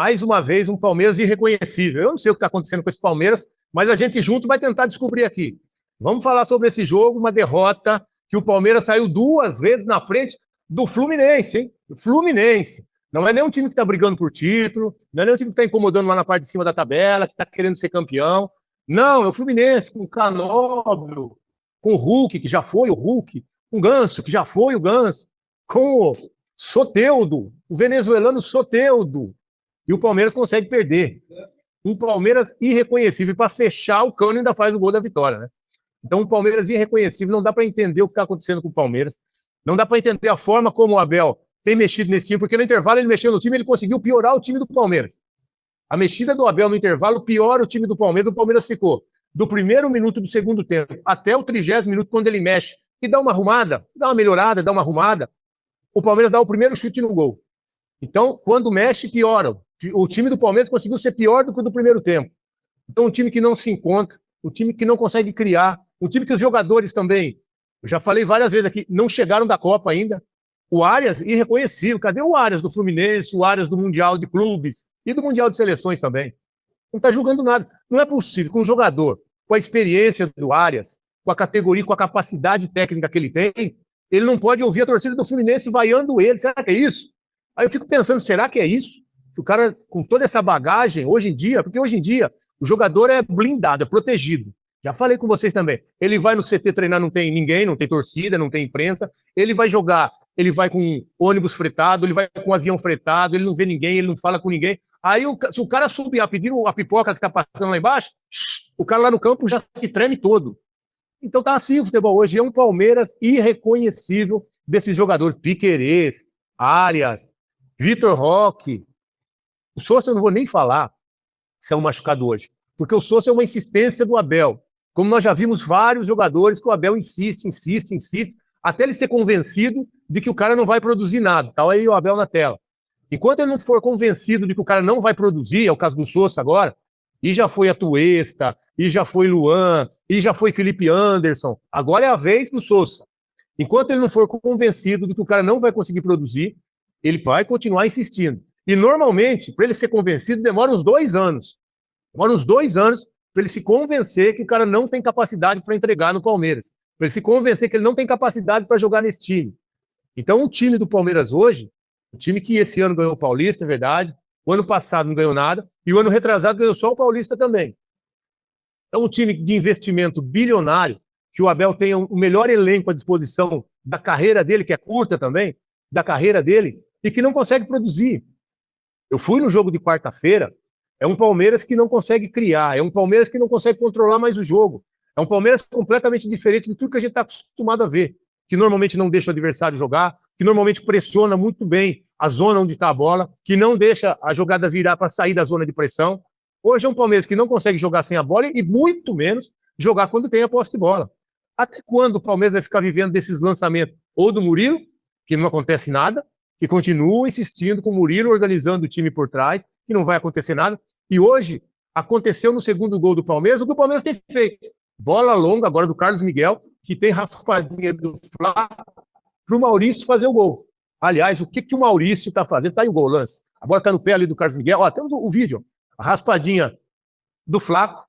mais uma vez, um Palmeiras irreconhecível. Eu não sei o que está acontecendo com esse Palmeiras, mas a gente junto vai tentar descobrir aqui. Vamos falar sobre esse jogo, uma derrota que o Palmeiras saiu 2 vezes na frente do Fluminense, hein? Fluminense. Não é nem um time que está brigando por título, não é nem um time que está incomodando lá na parte de cima da tabela, que está querendo ser campeão. Não, é o Fluminense com o Canóbio, com o Hulk, que já foi o Hulk, com o Ganso, que já foi o Ganso, com o Soteldo, o venezuelano Soteldo. E o Palmeiras consegue perder. Um Palmeiras irreconhecível. Para fechar, o Cano ainda faz o gol da vitória, né? Então, um Palmeiras irreconhecível. Não dá para entender o que está acontecendo com o Palmeiras. Não dá para entender a forma como o Abel tem mexido nesse time, porque no intervalo ele mexeu no time, ele conseguiu piorar o time do Palmeiras. A mexida do Abel no intervalo piora o time do Palmeiras. O Palmeiras ficou do primeiro minuto do segundo tempo até o 30º minuto, quando ele mexe e dá uma arrumada, dá uma melhorada, dá uma arrumada, o Palmeiras dá o primeiro chute no gol. Então, quando mexe, piora. O time do Palmeiras conseguiu ser pior do que o do primeiro tempo. Então, um time que não se encontra, um time que não consegue criar, um time que os jogadores também, eu já falei várias vezes aqui, não chegaram da Copa ainda. O Arias, irreconhecível. Cadê o Arias do Fluminense, o Arias do Mundial de Clubes e do Mundial de Seleções também? Não está jogando nada. Não é possível que um jogador, com a experiência do Arias, com a categoria, com a capacidade técnica que ele tem, ele não pode ouvir a torcida do Fluminense vaiando ele. Será que é isso? Aí eu fico pensando, será que é isso? Que o cara, com toda essa bagagem, hoje em dia, porque hoje em dia o jogador é blindado, é protegido. Já falei com vocês também. Ele vai no CT treinar, não tem ninguém, não tem torcida, não tem imprensa. Ele vai jogar, ele vai com ônibus fretado, ele vai com avião fretado, ele não vê ninguém, ele não fala com ninguém. Aí, se o cara subir a pedir a pipoca que tá passando lá embaixo, o cara lá no campo já se treme todo. Então tá assim o futebol hoje. É um Palmeiras irreconhecível desses jogadores. Piquerez, Arias, Vitor Roque. O Sousa eu não vou nem falar se é um machucado hoje, porque o Sousa é uma insistência do Abel. Como nós já vimos vários jogadores que o Abel insiste, até ele ser convencido de que o cara não vai produzir nada. Tá aí o Abel na tela. Enquanto ele não for convencido de que o cara não vai produzir, é o caso do Sousa agora, e já foi Atuesta, e já foi Luan, e já foi Felipe Anderson, agora é a vez do Sousa. Enquanto ele não for convencido de que o cara não vai conseguir produzir, ele vai continuar insistindo. E normalmente, para ele ser convencido, demora uns 2 anos. Demora uns 2 anos para ele se convencer que o cara não tem capacidade para entregar no Palmeiras. Para ele se convencer que ele não tem capacidade para jogar nesse time. Então, o time do Palmeiras hoje, o time que esse ano ganhou o Paulista, é verdade. O ano passado não ganhou nada. E o ano retrasado ganhou só o Paulista também. É um time de investimento bilionário, que o Abel tenha o melhor elenco à disposição da carreira dele, que é curta também, da carreira dele, e que não consegue produzir. Eu fui no jogo de quarta-feira, é um Palmeiras que não consegue criar, é um Palmeiras que não consegue controlar mais o jogo, é um Palmeiras completamente diferente de tudo que a gente está acostumado a ver, que normalmente não deixa o adversário jogar, que normalmente pressiona muito bem a zona onde está a bola, que não deixa a jogada virar para sair da zona de pressão. Hoje é um Palmeiras que não consegue jogar sem a bola e muito menos jogar quando tem a posse de bola. Até quando o Palmeiras vai ficar vivendo desses lançamentos? Ou do Murilo, que não acontece nada, que continua insistindo com o Murilo, organizando o time por trás, que não vai acontecer nada. E hoje, aconteceu no segundo gol do Palmeiras o que o Palmeiras tem feito. Bola longa agora do Carlos Miguel, que tem raspadinha do Flá, para o Maurício fazer o gol. Aliás, o que o Maurício está fazendo? Está aí o gol, lance. A bola está no pé ali do Carlos Miguel. Ó, temos o vídeo. A raspadinha do Flaco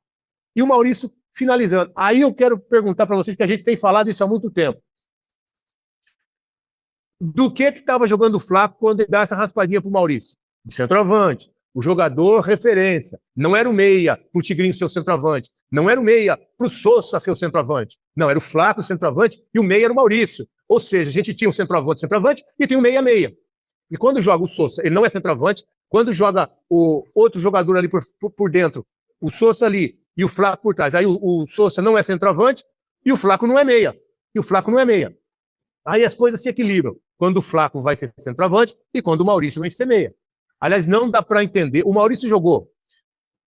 e o Maurício finalizando. Aí eu quero perguntar para vocês, que a gente tem falado isso há muito tempo. Do que estava jogando o Flaco quando ele dá essa raspadinha para o Maurício? De centroavante. O jogador referência. Não era o meia para o Tigrinho ser o centroavante. Não era o meia para o Sousa ser o centroavante. Não, era o Flaco o centroavante e o meia era o Maurício. Ou seja, a gente tinha um centroavante e tem um meia-meia. E quando joga o Sousa, ele não é centroavante. Quando joga o outro jogador ali por dentro, o Sousa ali e o Flaco por trás, aí o Sousa não é centroavante e o Flaco não é meia. E o Flaco não é meia. Aí as coisas se equilibram. Quando o Flaco vai ser centroavante e quando o Maurício vai ser meia. Aliás, não dá para entender. O Maurício jogou.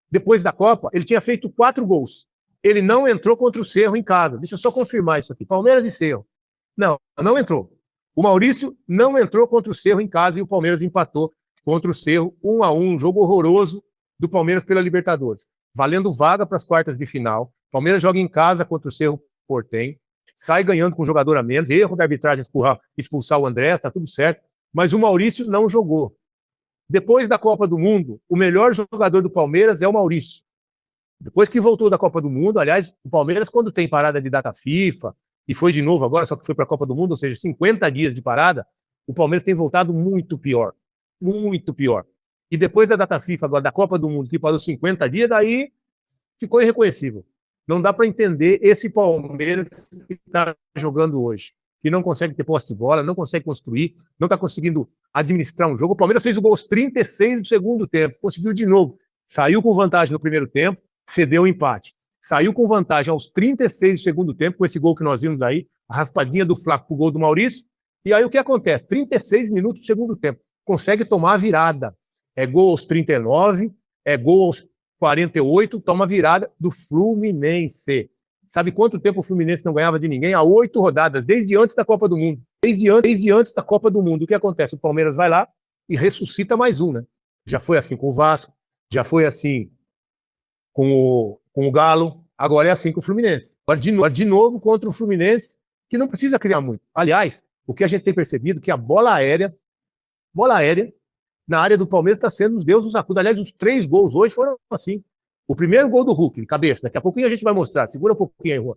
Depois da Copa, ele tinha feito 4 gols. Ele não entrou contra o Cerro em casa. Deixa eu só confirmar isso aqui. Palmeiras e Cerro. Não entrou. O Maurício não entrou contra o Cerro em casa e o Palmeiras empatou contra o Cerro 1-1. Um jogo horroroso do Palmeiras pela Libertadores. Valendo vaga para as quartas de final. O Palmeiras joga em casa contra o Cerro Porteño. Sai ganhando com um jogador a menos. Erro da arbitragem expulsar o André, está tudo certo. Mas o Maurício não jogou. Depois da Copa do Mundo, o melhor jogador do Palmeiras é o Maurício. Depois que voltou da Copa do Mundo, aliás, o Palmeiras, quando tem parada de data FIFA, e foi de novo agora, só que foi para a Copa do Mundo, ou seja, 50 dias de parada, o Palmeiras tem voltado muito pior. Muito pior. E depois da data FIFA, agora da Copa do Mundo, que parou 50 dias, daí ficou irreconhecível. Não dá para entender esse Palmeiras que está jogando hoje, que não consegue ter posse de bola, não consegue construir, não está conseguindo administrar um jogo. O Palmeiras fez o gol aos 36 do segundo tempo, conseguiu de novo. Saiu com vantagem no primeiro tempo, cedeu o empate. Saiu com vantagem aos 36 do segundo tempo, com esse gol que nós vimos aí, a raspadinha do Flaco pro gol do Maurício. E aí o que acontece? 36 minutos do segundo tempo. Consegue tomar a virada. É gol aos 39, é gol aos 48, toma a virada do Fluminense. Sabe quanto tempo o Fluminense não ganhava de ninguém? Há 8 rodadas, desde antes da Copa do Mundo. Desde antes da Copa do Mundo. O que acontece? O Palmeiras vai lá e ressuscita mais um, né? Já foi assim com o Vasco, já foi assim com o Galo, agora é assim com o Fluminense. Agora de novo contra o Fluminense, que não precisa criar muito. Aliás, o que a gente tem percebido é que a bola aérea, na área do Palmeiras está sendo os deuses dos acudos. Aliás, os 3 gols hoje foram assim. O primeiro gol do Hulk, de cabeça. Daqui a pouquinho a gente vai mostrar. Segura um pouquinho aí, Juan.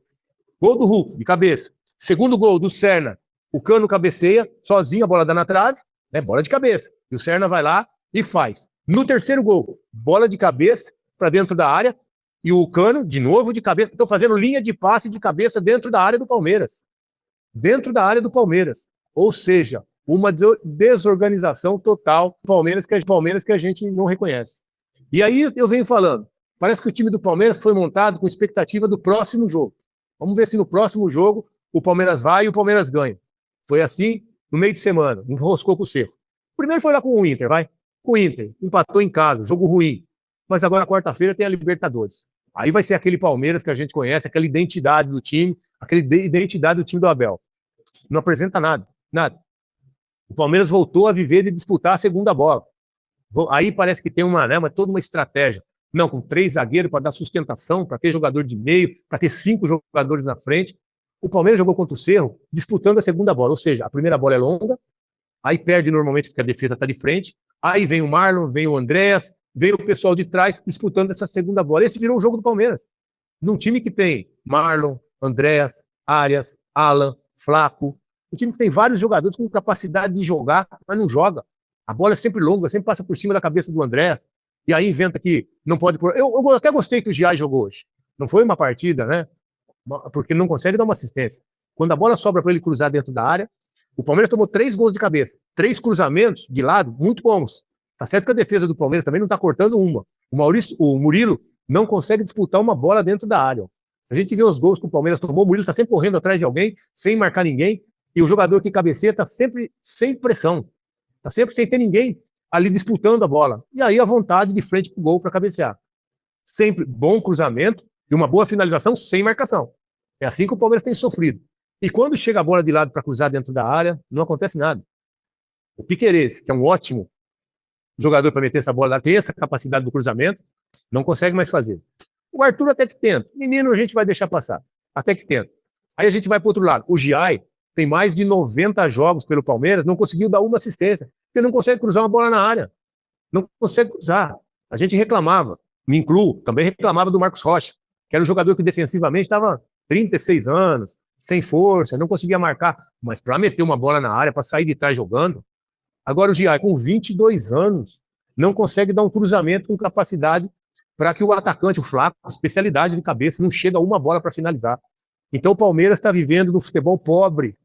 Gol do Hulk, de cabeça. Segundo gol do Serna. O Cano cabeceia, sozinho, a bola dá na trave, né? Bola de cabeça. E o Serna vai lá e faz. No terceiro gol, bola de cabeça para dentro da área. E o Cano, de novo, de cabeça. Estão fazendo linha de passe de cabeça dentro da área do Palmeiras. Dentro da área do Palmeiras. Ou seja, uma desorganização total do Palmeiras que a gente não reconhece. E aí eu venho falando, parece que o time do Palmeiras foi montado com expectativa do próximo jogo. Vamos ver se no próximo jogo o Palmeiras vai e o Palmeiras ganha. Foi assim no meio de semana, enroscou com o Cerro. Primeiro foi lá com o Inter, vai. Com o Inter, empatou em casa, jogo ruim. Mas agora quarta-feira tem a Libertadores. Aí vai ser aquele Palmeiras que a gente conhece, aquela identidade do time, aquela identidade do time do Abel. Não apresenta nada, nada. O Palmeiras voltou a viver de disputar a segunda bola. Aí parece que tem toda uma estratégia. Não, com 3 zagueiros para dar sustentação, para ter jogador de meio, para ter 5 jogadores na frente. O Palmeiras jogou contra o Cerro disputando a segunda bola, ou seja, a primeira bola é longa, aí perde normalmente porque a defesa está de frente, aí vem o Marlon, vem o Andréas, vem o pessoal de trás disputando essa segunda bola. Esse virou o jogo do Palmeiras. Num time que tem Marlon, Andréas, Arias, Alan, Flaco, um time que tem vários jogadores com capacidade de jogar, mas não joga. A bola é sempre longa, sempre passa por cima da cabeça do Andréas, e aí inventa que não pode pôr. Eu até gostei que o Giai jogou hoje. Não foi uma partida, né? Porque não consegue dar uma assistência. Quando a bola sobra para ele cruzar dentro da área, o Palmeiras tomou 3 gols de cabeça, 3 cruzamentos de lado muito bons. Tá certo que a defesa do Palmeiras também não tá cortando uma. O Murilo não consegue disputar uma bola dentro da área. Se a gente vê os gols que o Palmeiras tomou, o Murilo tá sempre correndo atrás de alguém, sem marcar ninguém, e o jogador que cabeceia tá sempre sem pressão. Tá sempre sem ter ninguém ali disputando a bola. E aí a vontade de frente pro gol para cabecear. Sempre bom cruzamento e uma boa finalização sem marcação. É assim que o Palmeiras tem sofrido. E quando chega a bola de lado para cruzar dentro da área, não acontece nada. O Piquerez, que é um ótimo jogador para meter essa bola lá, tem essa capacidade do cruzamento, não consegue mais fazer. O Arthur até que tenta. Menino, a gente vai deixar passar. Até que tenta. Aí a gente vai para o outro lado. O Giai tem mais de 90 jogos pelo Palmeiras, não conseguiu dar uma assistência, porque não consegue cruzar uma bola na área. Não consegue cruzar. A gente reclamava, me incluo, também reclamava do Marcos Rocha, que era um jogador que defensivamente estava 36 anos, sem força, não conseguia marcar, mas para meter uma bola na área, para sair de trás jogando. Agora o Giai, com 22 anos, não consegue dar um cruzamento com capacidade para que o atacante, o Flaco, especialidade de cabeça, não chega a uma bola para finalizar. Então o Palmeiras está vivendo no futebol pobre,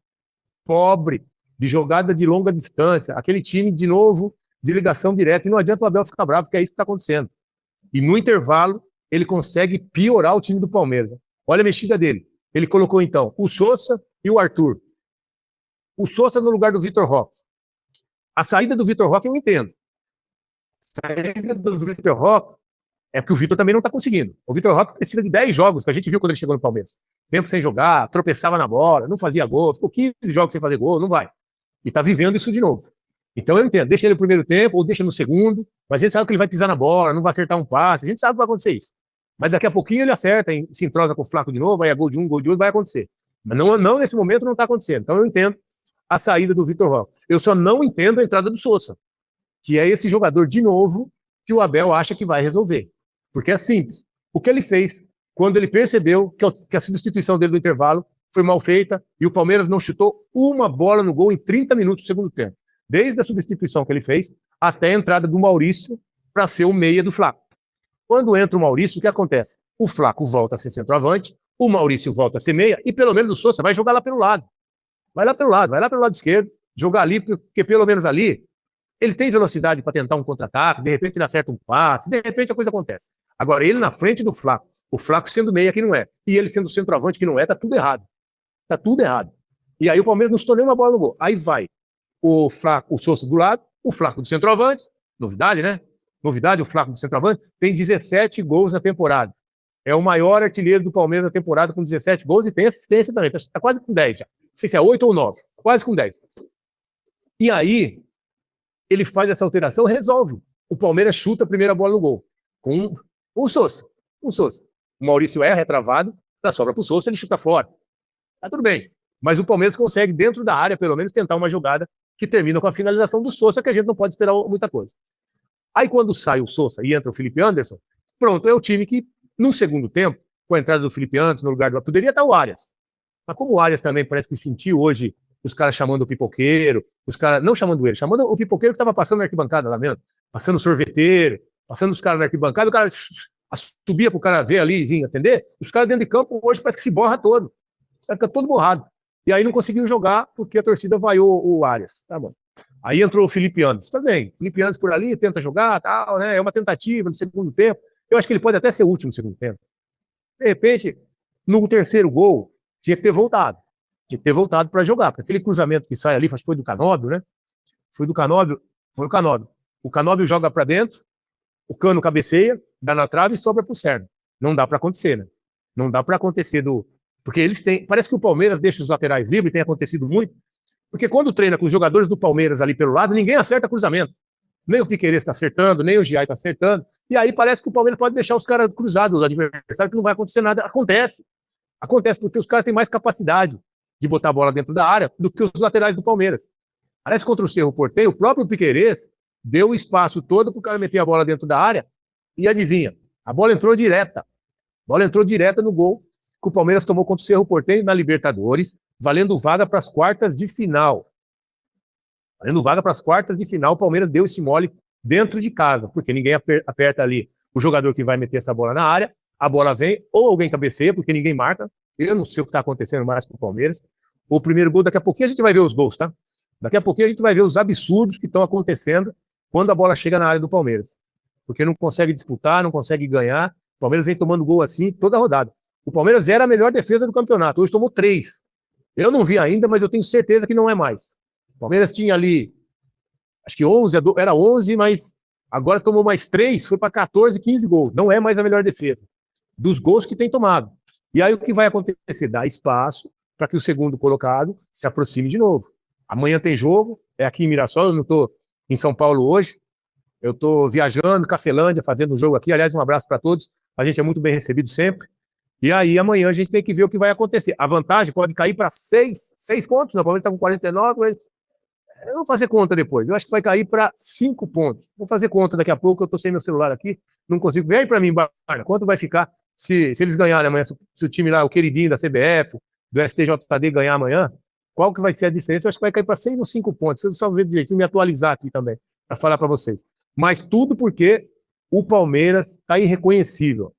de jogada de longa distância, aquele time, de novo, de ligação direta, e não adianta o Abel ficar bravo, porque é isso que está acontecendo. E no intervalo, ele consegue piorar o time do Palmeiras. Olha a mexida dele. Ele colocou, então, o Sousa e o Arthur. O Sousa no lugar do Vitor Roque. A saída do Vitor Roque eu entendo. A saída do Vitor Roque é porque o Vitor também não está conseguindo. O Vitor Roque precisa de 10 jogos, que a gente viu quando ele chegou no Palmeiras. Tempo sem jogar, tropeçava na bola, não fazia gol, ficou 15 jogos sem fazer gol, não vai. E está vivendo isso de novo. Então eu entendo, deixa ele no primeiro tempo ou deixa no segundo, mas a gente sabe que ele vai pisar na bola, não vai acertar um passe, a gente sabe que vai acontecer isso. Mas daqui a pouquinho ele acerta, se entrosa com o Flaco de novo, vai a gol de um, gol de outro, vai acontecer. Mas não nesse momento não está acontecendo. Então eu entendo a saída do Vitor Roque. Eu só não entendo a entrada do Sousa. que é esse jogador de novo que o Abel acha que vai resolver. Porque é simples. O que ele fez quando ele percebeu que a substituição dele no intervalo foi mal feita e o Palmeiras não chutou uma bola no gol em 30 minutos do segundo tempo. Desde a substituição que ele fez até a entrada do Maurício para ser o meia do Flaco. Quando entra o Maurício, o que acontece? O Flaco volta a ser centroavante, o Maurício volta a ser meia e pelo menos o Sousa vai jogar lá pelo lado. Vai lá pelo lado esquerdo, jogar ali, porque pelo menos ali ele tem velocidade para tentar um contra-ataque, de repente ele acerta um passe, de repente a coisa acontece. Agora, ele na frente do Flaco, o Flaco sendo meia que não é, e ele sendo centroavante que não é, tá tudo errado. Tá tudo errado. E aí o Palmeiras não chutou nenhuma bola no gol. Aí vai o Flaco, o Sousa do lado, o Flaco do centroavante, novidade, né? Novidade, o Flaco do centroavante, tem 17 gols na temporada. É o maior artilheiro do Palmeiras na temporada com 17 gols e tem assistência também. Tá quase com 10 já. Não sei se é 8 ou 9. Quase com 10. E aí, ele faz essa alteração, resolve. O Palmeiras chuta a primeira bola no gol. Com o Sousa. O Sousa. O Maurício erra, é travado, dá sobra pro Sousa, ele chuta fora. Tá tudo bem. Mas o Palmeiras consegue, dentro da área, pelo menos, tentar uma jogada que termina com a finalização do Sousa, que a gente não pode esperar muita coisa. Aí, quando sai o Sousa e entra o Felipe Anderson, pronto, é o time que, no segundo tempo, com a entrada do Felipe Anderson no lugar do... Poderia estar o Arias. Mas como o Arias também parece que sentiu hoje os caras chamando o pipoqueiro, os caras, não chamando ele, chamando o pipoqueiro que estava passando na arquibancada lá mesmo, passando o sorveteiro, passando os caras na arquibancada, o cara subia pro cara ver ali e vinha atender. Os caras dentro de campo hoje parece que se borra todo. Os caras ficam todo borrado. E aí não conseguiu jogar porque a torcida vaiou o Arias. Tá bom. Aí entrou o Felipe Anderson. Tá bem. Felipe Anderson por ali, tenta jogar, tal, né? É uma tentativa no segundo tempo. Eu acho que ele pode até ser o último no segundo tempo. De repente, no terceiro gol, tinha que ter voltado. Tinha que ter voltado para jogar. Porque aquele cruzamento que sai ali, acho que foi do Canóbio, né? Foi do Canóbio. Foi o Canóbio. O Canóbio joga para dentro, o Cano cabeceia, dá na trave e sobra pro Serno. Não dá para acontecer, né? Não dá para acontecer do... Porque eles têm... Parece que o Palmeiras deixa os laterais livres, tem acontecido muito, porque quando treina com os jogadores do Palmeiras ali pelo lado, ninguém acerta cruzamento. Nem o Piquerez está acertando, nem o Giai está acertando. E aí parece que o Palmeiras pode deixar os caras cruzados, o adversário, que não vai acontecer nada. Acontece. Acontece porque os caras têm mais capacidade de botar a bola dentro da área do que os laterais do Palmeiras. Parece que contra o Cerro Porteño, o próprio Piquerez deu o espaço todo para o cara meter a bola dentro da área e adivinha, a bola entrou direta. A bola entrou direta no gol que o Palmeiras tomou contra o Cerro Porteño na Libertadores, valendo vaga para as quartas de final. Valendo vaga para as quartas de final, o Palmeiras deu esse mole dentro de casa, porque ninguém aperta ali o jogador que vai meter essa bola na área, a bola vem, ou alguém cabeceia, porque ninguém marca. Eu não sei o que está acontecendo mais com o Palmeiras. O primeiro gol, daqui a pouquinho a gente vai ver os gols, tá? Daqui a pouquinho a gente vai ver os absurdos que estão acontecendo quando a bola chega na área do Palmeiras. Porque não consegue disputar, não consegue ganhar. O Palmeiras vem tomando gol assim toda a rodada. O Palmeiras era a melhor defesa do campeonato, hoje tomou 3. Eu não vi ainda, mas eu tenho certeza que não é mais. O Palmeiras tinha ali, acho que 11, era 11, mas agora tomou mais 3, foi para 14, 15 gols. Não é mais a melhor defesa dos gols que tem tomado. E aí o que vai acontecer? Dá espaço para que o segundo colocado se aproxime de novo. Amanhã tem jogo, é aqui em Mirassol, eu não estou em São Paulo hoje, eu estou viajando, Cafelândia, fazendo um jogo aqui. Aliás, um abraço para todos, a gente é muito bem recebido sempre. E aí amanhã a gente tem que ver o que vai acontecer. A vantagem pode cair para 6 pontos, o Palmeiras está com 49, mas eu vou fazer conta depois. Eu acho que vai cair para 5 pontos. Vou fazer conta daqui a pouco, eu estou sem meu celular aqui, não consigo. Vem aí para mim, Barna, quanto vai ficar se eles ganharem amanhã, se o time lá, o queridinho da CBF, do STJD ganhar amanhã, qual que vai ser a diferença? Eu acho que vai cair para 6 ou 5 pontos. Eu só ver direitinho, me atualizar aqui também, para falar para vocês. Mas tudo porque o Palmeiras está irreconhecível.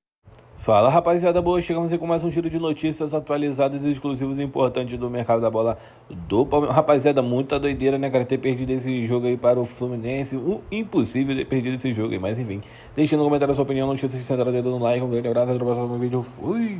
Fala, rapaziada boa, chegamos aí com mais um giro de notícias atualizadas e exclusivos e importantes do mercado da bola do Palmeiras. Rapaziada, muita doideira, né, cara, ter perdido esse jogo aí para o Fluminense, impossível ter perdido esse jogo aí, mas enfim, deixa no comentário a sua opinião, não esqueça de sentar o dedo no like, um grande abraço, até o próximo vídeo, fui!